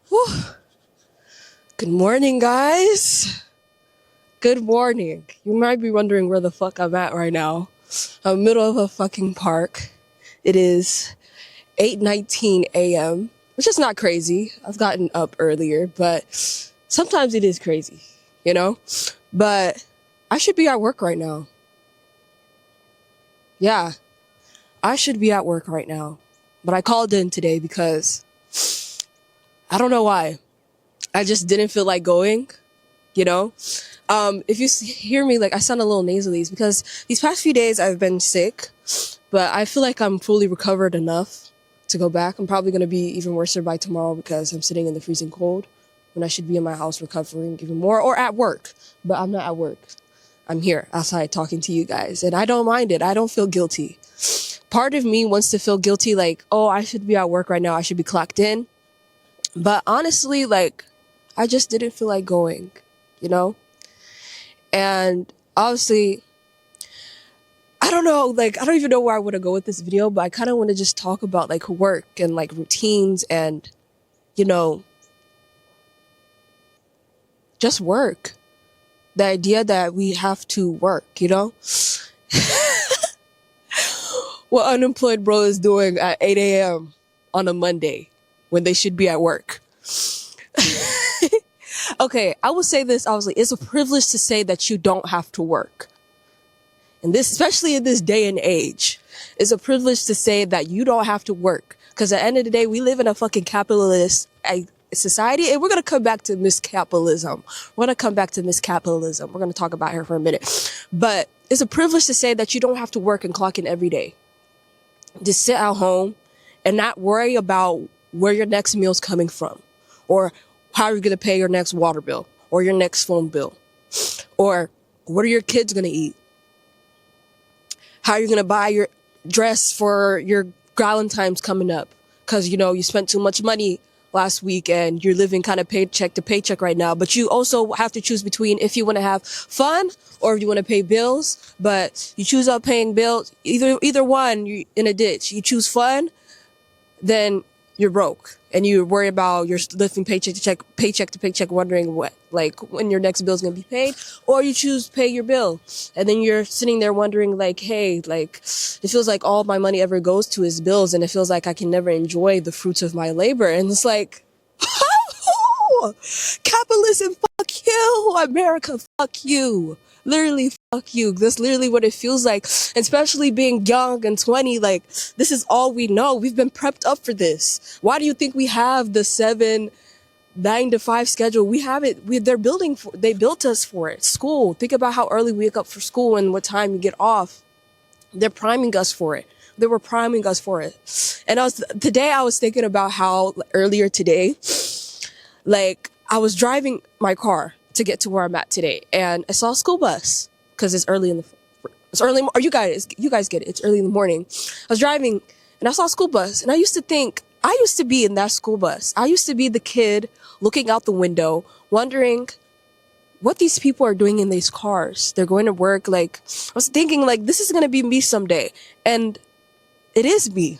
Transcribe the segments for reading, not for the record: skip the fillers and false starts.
Whew. Good morning, guys. Good morning. You might be wondering where the fuck I'm at right now. I'm in the middle of a fucking park. It is 8:19 a.m., which is not crazy. I've gotten up earlier, but sometimes it is crazy, you know? But I should be at work right now. Yeah, I should be at work right now. But I called in today because I don't know why. I just didn't feel like going, you know? If you hear me, like, I sound a little nasally, it's because these past few days I've been sick, but I feel like I'm fully recovered enough to go back. I'm probably going to be even worse by tomorrow because I'm sitting in the freezing cold when I should be in my house recovering even more, or at work. But I'm not at work. I'm here outside talking to you guys, and I don't mind it. I don't feel guilty. Part of me wants to feel guilty, like, oh, I should be at work right now. I should be clocked in. But honestly, like, I just didn't feel like going, you know? And obviously, I don't know, like, I don't even know where I want to go with this video, but I kind of want to just talk about, like, work and, like, routines and, you know, just work. The idea that we have to work, you know? What unemployed bro is doing at 8 a.m. on a Monday when they should be at work. Okay, I will say this, obviously, it's a privilege to say that you don't have to work. And this, especially in this day and age, it's a privilege to say that you don't have to work. Because at the end of the day, we live in a fucking capitalist society, and we're going to come back to Miss Capitalism. We're going to come back to Miss Capitalism. We're going to talk about her for a minute. But it's a privilege to say that you don't have to work and clock in every day. Just sit at home and not worry about where your next meal's coming from, or how you're going to pay your next water bill, or your next phone bill, or what are your kids going to eat, how you're going to buy your dress for your Valentine's coming up, because, you know, you spent too much money last week and you're living kind of paycheck to paycheck right now. But you also have to choose between if you want to have fun or if you want to pay bills. But you choose up paying bills, either one, you're in a ditch. You choose fun, then you're broke, and you worry about you're living paycheck to paycheck, wondering what, like, when your next bill's gonna be paid, or you choose to pay your bill, and then you're sitting there wondering, like, hey, like, it feels like all my money ever goes to is bills, and it feels like I can never enjoy the fruits of my labor. And it's like, capitalism, fuck you, America, fuck you. Literally, fuck you. That's literally what it feels like. And especially being young and 20, like, this is all we know. We've been prepped up for this. Why do you think we have the 9 to 5 schedule? We have it. They built us for it. School. Think about how early we wake up for school and what time you get off. They're priming us for it. They were priming us for it. And today I was thinking about how earlier today, like, I was driving my car to get to where I'm at today, and I saw a school bus because it's early. Or you guys get it. It's early in the morning. I was driving and I saw a school bus, and I used to be in that school bus. I used to be the kid looking out the window, wondering what these people are doing in these cars. They're going to work. Like, I was thinking, like, this is going to be me someday. And it is me.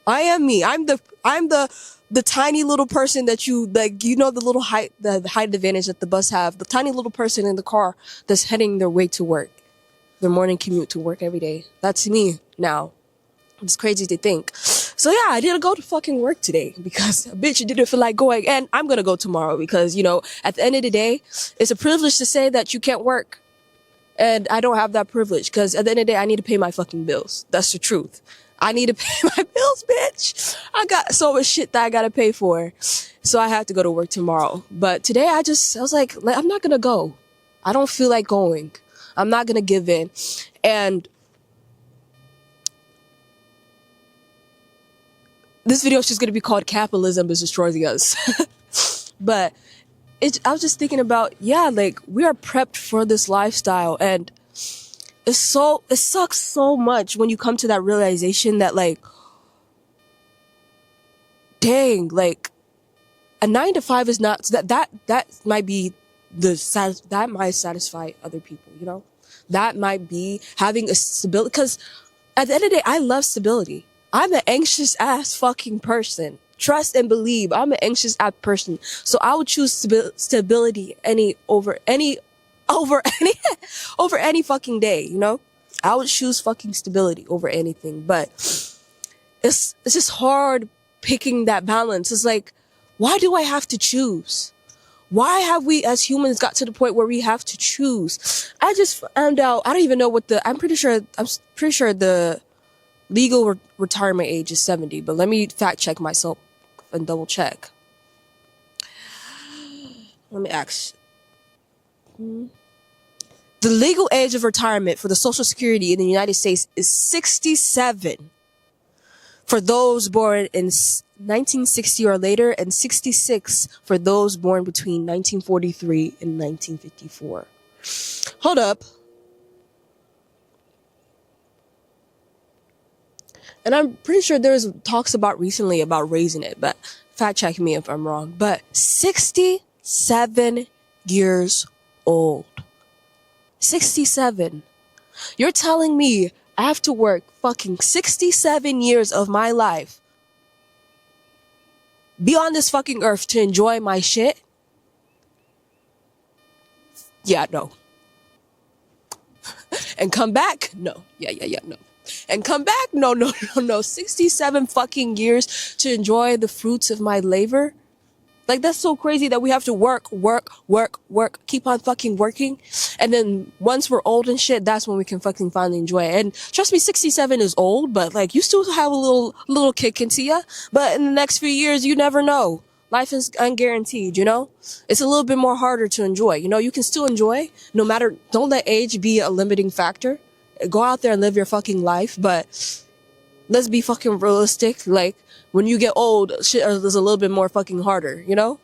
I am me. I'm the tiny little person that you, like, you know, the height advantage that the bus have, the tiny little person in the car that's heading their way to work, their morning commute to work every day. That's me now. It's crazy to think. So yeah, I didn't go to fucking work today because a bitch didn't feel like going, and I'm gonna go tomorrow because, you know, at the end of the day, it's a privilege to say that you can't work. And I don't have that privilege because at the end of the day, I need to pay my fucking bills. That's the truth. I need to pay my bills, bitch. I got so much shit that I gotta pay for. So I have to go to work tomorrow. But today I was like, I'm not gonna go. I don't feel like going. I'm not gonna give in. And this video is just gonna be called Capitalism is Destroying Us. But I was just thinking about, yeah, like, we are prepped for this lifestyle, and it sucks so much when you come to that realization that, like, dang, like, a 9 to 5 is not, that might be that might satisfy other people, you know? That might be having a stability, because at the end of the day, I love stability. I'm an anxious ass fucking person. trust and believe. I'm an anxious app person, so I would choose stability over any over any fucking day. You know, I would choose fucking stability over anything. But it's just hard picking that balance. It's like, why do I have to choose? Why have we as humans got to the point where we have to choose? I just found out, I don't even know what I'm pretty sure the legal retirement age is 70, but let me fact check myself and double check. Let me ask. The legal age of retirement for the Social Security in the United States is 67 for those born in 1960 or later, and 66 for those born between 1943 and 1954. Hold up. And I'm pretty sure there's talks about recently about raising it, but fact check me if I'm wrong. But 67 years old. 67. You're telling me I have to work fucking 67 years of my life, be on this fucking earth to enjoy my shit? Yeah, no. And come back? No. Yeah, no. And come back? No. 67 fucking years to enjoy the fruits of my labor? Like, that's so crazy that we have to work, keep on fucking working. And then once we're old and shit, that's when we can fucking finally enjoy it. And trust me, 67 is old, but like, you still have a little kick into ya. But in the next few years, you never know. Life is unguaranteed, you know? It's a little bit more harder to enjoy. You know, you can still enjoy, no matter, don't let age be a limiting factor. Go out there and live your fucking life, but let's be fucking realistic. Like, when you get old, shit is a little bit more fucking harder, you know?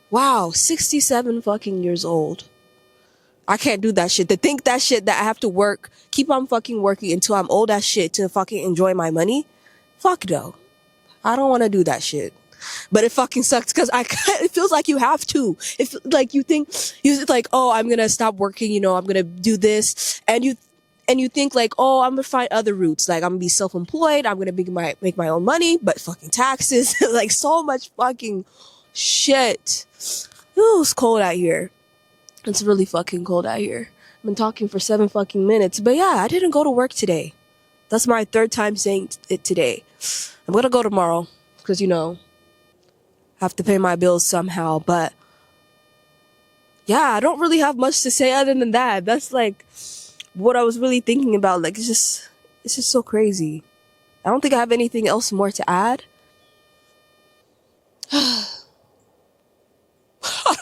Wow, 67 fucking years old. I can't do that shit. To think that shit that I have to work, keep on fucking working until I'm old as shit to fucking enjoy my money? Fuck no. I don't want to do that shit. But it fucking sucks because it feels like you have to. If like you think, you're like, oh, I'm going to stop working, you know, I'm going to do this. And you think like, oh, I'm gonna find other routes. Like, I'm gonna be self-employed. I'm gonna make my own money, but fucking taxes, like so much fucking shit. Ooh, it's cold out here. It's really fucking cold out here. I've been talking for 7 fucking minutes, but yeah, I didn't go to work today. That's my 3rd time saying it today. I'm gonna go tomorrow because, you know, I have to pay my bills somehow, but yeah, I don't really have much to say other than that. That's like what I was really thinking about. Like, it's just so crazy. I don't think I have anything else more to add. I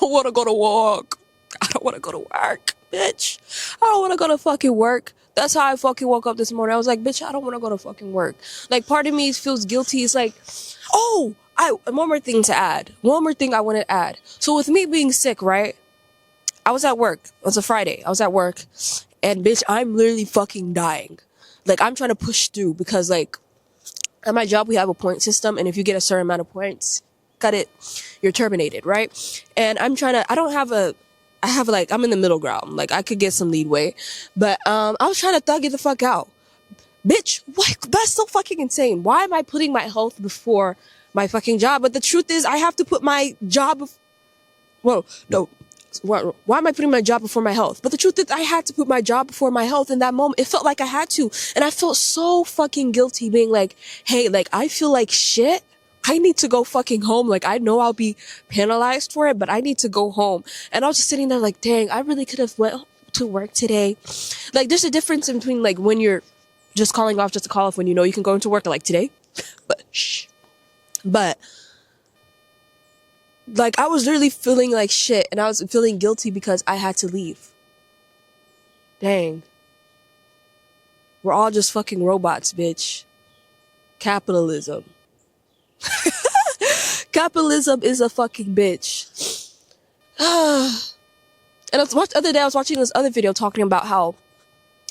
don't want to go to work. I don't want to go to work, bitch. I don't want to go to fucking work. That's how I fucking woke up this morning. I was like, bitch, I don't want to go to fucking work. Like, part of me feels guilty. It's like, oh, one more thing to add. One more thing I want to add. So with me being sick, right? I was at work. It was a Friday. I was at work. And bitch, I'm literally fucking dying. Like, I'm trying to push through because, like, at my job, we have a point system. And if you get a certain amount of points, cut it, you're terminated, right? And I'm in the middle ground. Like, I could get some leadway. But I was trying to thug it the fuck out. Bitch, what? That's so fucking insane. Why am I putting my health before my fucking job? But the truth is, I have to put my job... Whoa, no. Why am I putting my job before my health? But the truth is, I had to put my job before my health in that moment. It felt like I had to. And I felt so fucking guilty being like, hey, like, I feel like shit. I need to go fucking home. Like, I know I'll be penalized for it, but I need to go home. And I was just sitting there like, dang, I really could have went to work today. Like, there's a difference in between, like, when you're just calling off just to call off when you know you can go into work, like today. But, like, I was literally feeling like shit, and I was feeling guilty because I had to leave. Dang. We're all just fucking robots, bitch. Capitalism. Capitalism is a fucking bitch. And the other day I was watching this other video talking about how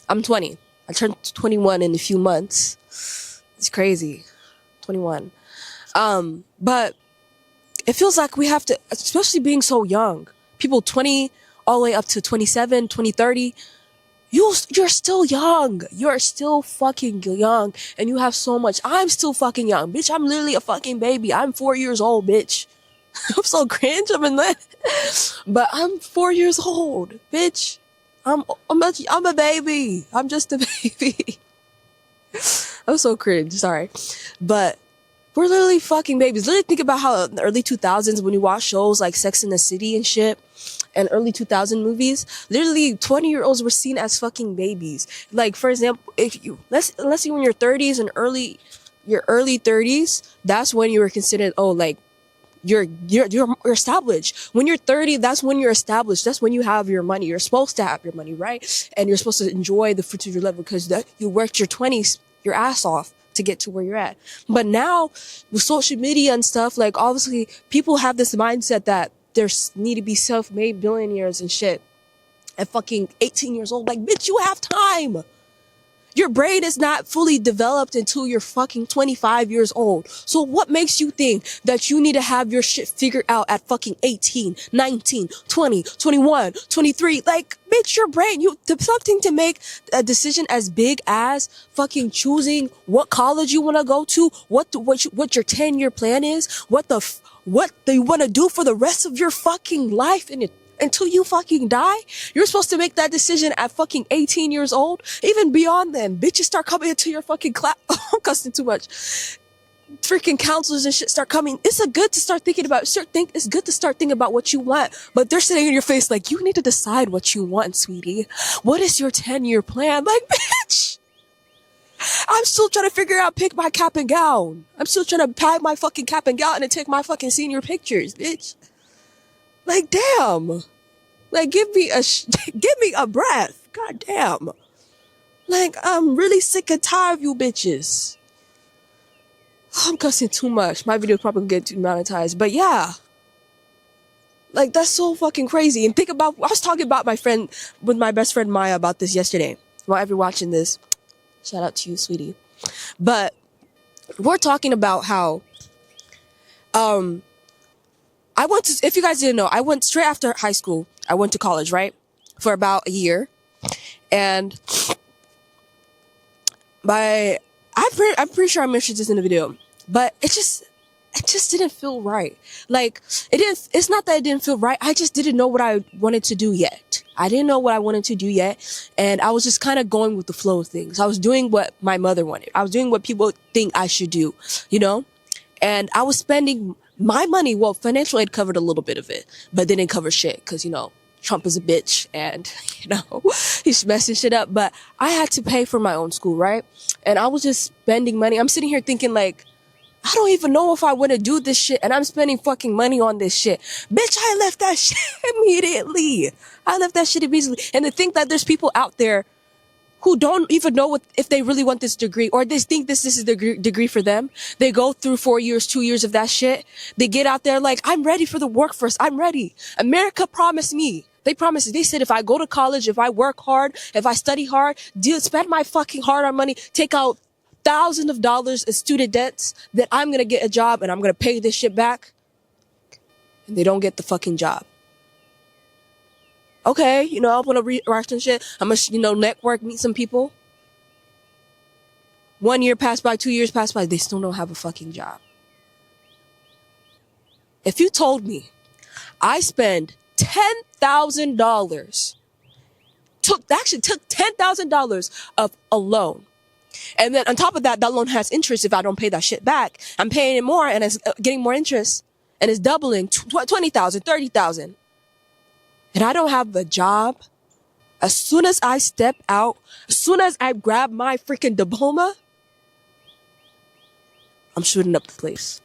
I'm 20. I turned 21 in a few months. It's crazy. 21. But it feels like we have to, especially being so young, people 20 all the way up to 27, 20, 30, You're still young. You're still fucking young, and you have so much. I'm still fucking young, bitch. I'm literally a fucking baby. I'm 4 years old, bitch. I'm so cringe. I'm in that, but I'm 4 years old, bitch. I'm a baby. I'm just a baby. I'm so cringe. Sorry, but we're literally fucking babies. Literally think about how in the early 2000s when you watch shows like Sex and the City and shit, and early 2000 movies, literally 20-year-olds were seen as fucking babies. Like, for example, if you, let's say when you're 30s and your early 30s, that's when you were considered, oh, like, you're established. When you're 30, that's when you're established. That's when you have your money. You're supposed to have your money, right? And you're supposed to enjoy the fruits of your labor because you worked your 20s, your ass off to get to where you're at. But now with social media and stuff, like, obviously people have this mindset that there's need to be self-made billionaires and shit at fucking 18 years old. Like, bitch, you have time. Your brain is not fully developed until you're fucking 25 years old. So what makes you think that you need to have your shit figured out at fucking 18, 19, 20, 21, 23? Like, bitch, your brain, something to make a decision as big as fucking choosing what college you want to go to, what your 10-year plan is, what they want to do for the rest of your fucking life until you fucking die. You're supposed to make that decision at fucking 18 years old. Even beyond then, bitches start coming into your fucking class. I'm cussing too much. Freaking counselors and shit start coming. It's good to start thinking about, it's good to start thinking about what you want, but they're sitting in your face like, you need to decide what you want, sweetie. What is your 10-year plan? Like, bitch, I'm still trying to figure out, pick my cap and gown. I'm still trying to tie my fucking cap and gown and take my fucking senior pictures, bitch. Like, damn. Like, give me a breath. God damn. Like, I'm really sick and tired of you bitches. I'm cussing too much. My video's probably gonna get demonetized. But yeah. Like, that's so fucking crazy. And think about, I was talking about with my best friend Maya about this yesterday. While if you're watching this, shout out to you, sweetie. But we're talking about how, if you guys didn't know, I went straight after high school. I went to college, right? For about a year. And I'm pretty sure I mentioned this in the video, but it just didn't feel right. Like, it's not that it didn't feel right. I just didn't know what I wanted to do yet. I didn't know what I wanted to do yet. And I was just kind of going with the flow of things. I was doing what my mother wanted. I was doing what people think I should do, you know? And I was spending my money. Well, financial aid covered a little bit of it, but they didn't cover shit because, you know, Trump is a bitch and, you know, he's messing shit up. But I had to pay for my own school, right? And I was just spending money. I'm sitting here thinking like, I don't even know if I want to do this shit and I'm spending fucking money on this shit. Bitch, I left that shit immediately. And to think that there's people out there who don't even know if they really want this degree or they think this is the degree for them. They go through 4 years, 2 years of that shit. They get out there like, I'm ready for the workforce. I'm ready. America promised me. They said if I go to college, if I work hard, if I study hard, spend my fucking hard-earned money, take out thousands of dollars in student debts, that I'm going to get a job and I'm going to pay this shit back. And they don't get the fucking job. Okay, you know, I'm gonna write some shit. I'm gonna, you know, network, meet some people. 1 year passed by, 2 years passed by, they still don't have a fucking job. If you told me I spend $10,000, took $10,000 of a loan, and then on top of that, that loan has interest if I don't pay that shit back. I'm paying it more and it's getting more interest and it's doubling, 20,000, 30,000. And I don't have a job. As soon as I step out, as soon as I grab my freaking diploma, I'm shooting up the place.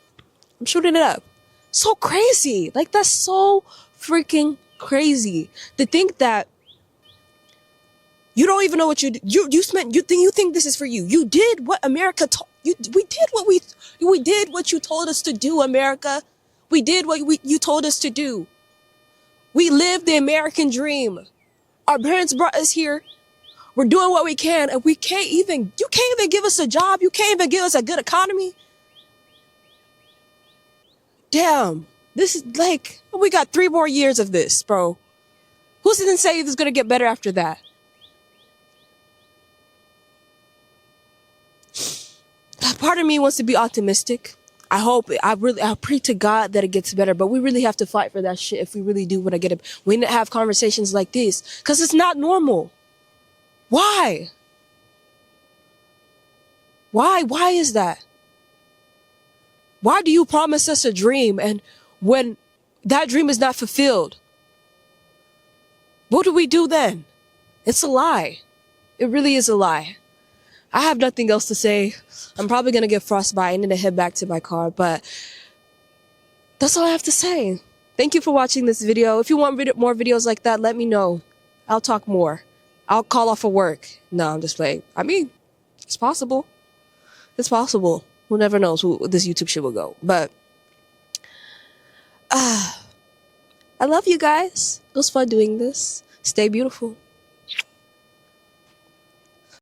I'm shooting it up. So crazy. Like, that's so freaking crazy. To think that you don't even know what you think this is for you. You did what America we did what you told us to do, America. We did what you told us to do. We lived the American dream. Our parents brought us here. We're doing what we can, and you can't even give us a job. You can't even give us a good economy. Damn. This is like, we got 3 more years of this, bro. Who's to say it's gonna get better after that? part of me wants to be optimistic. I pray to God that it gets better, but we really have to fight for that shit if we really do want to get it. We need to have conversations like this, because it's not normal. Why? Why is that? Why do you promise us a dream and when that dream is not fulfilled, what do we do then? It's a lie. It really is a lie. I have nothing else to say. I'm probably going to get frostbite. I need to head back to my car, but that's all I have to say. Thank you for watching this video. If you want more videos like that, let me know. I'll talk more. I'll call off of work. No, I'm just playing. I mean, it's possible. It's possible. Who never knows who this YouTube shit will go. But I love you guys. It was fun doing this. Stay beautiful.